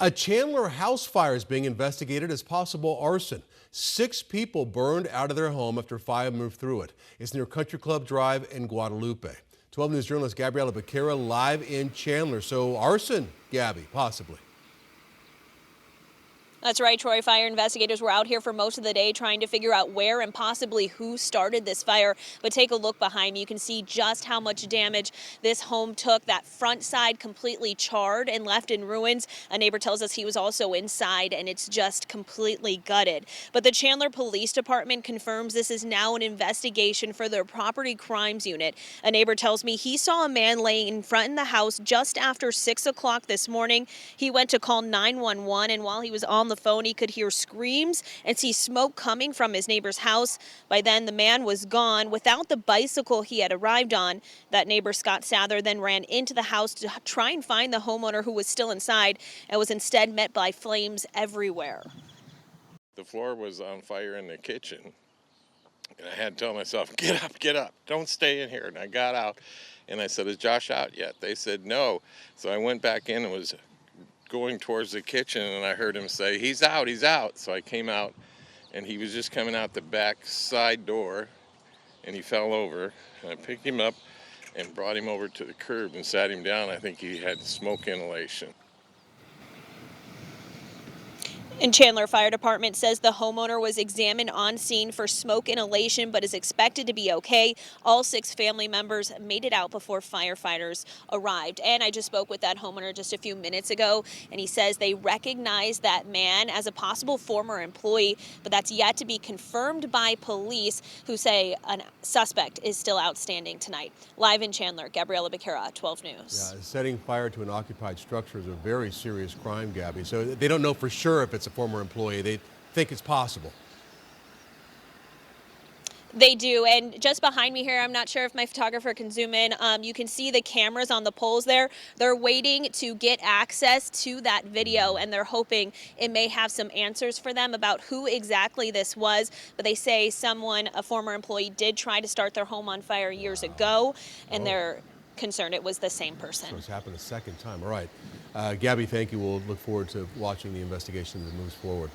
A Chandler house fire is being investigated as possible arson. 6 people burned out of their home after fire moved through it. It's near Country Club Drive in Guadalupe. 12 News journalist Guadalupe Road live in Chandler. So arson, Gabby, possibly. That's right, Troy. Fire investigators were out here for most of the day trying to figure out where and possibly who started this fire. But take a look behind me. You can see just how much damage this home took. That front side completely charred and left in ruins. A neighbor tells us he was also inside, and it's just completely gutted. But the Chandler Police Department confirms this is now an investigation for their property crimes unit. A neighbor tells me he saw a man laying in front of the house just after 6 o'clock this morning. He went to call 911, and while he was on the phone, he could hear screams and see smoke coming from his neighbor's house. By then, the man was gone without the bicycle he had arrived on. That neighbor, Scott Sather, then ran into the house to try and find the homeowner who was still inside and was instead met by flames everywhere. The floor was on fire in the kitchen, and I had to tell myself, get up, don't stay in here. And I got out, and I said, is Josh out yet? They said no. So I went back in and was going towards the kitchen, and I heard him say, he's out. So I came out, and he was just coming out the back side door, and he fell over. And I picked him up and brought him over to the curb and sat him down. I think he had smoke inhalation. And Chandler Fire Department says the homeowner was examined on scene for smoke inhalation but is expected to be okay. All 6 family members made it out before firefighters arrived. And I just spoke with that homeowner just a few minutes ago, and he says they recognize that man as a possible former employee, but that's yet to be confirmed by police, who say a suspect is still outstanding tonight. Live in Chandler, Gabriela Becerra, 12 News. Yeah, setting fire to an occupied structure is a very serious crime, Gabby. So they don't know for sure if it's a former employee. They think it's possible. They do, and just behind me here, I'm not sure if my photographer can zoom in, you can see the cameras on the poles there. They're waiting to get access to that video, and they're hoping it may have some answers for them about who exactly this was. But they say a former employee, did try to start their home on fire years ago, and they're concerned it was the same person. So it's happened a second time. All right. Gabby, thank you. We'll look forward to watching the investigation as it moves forward.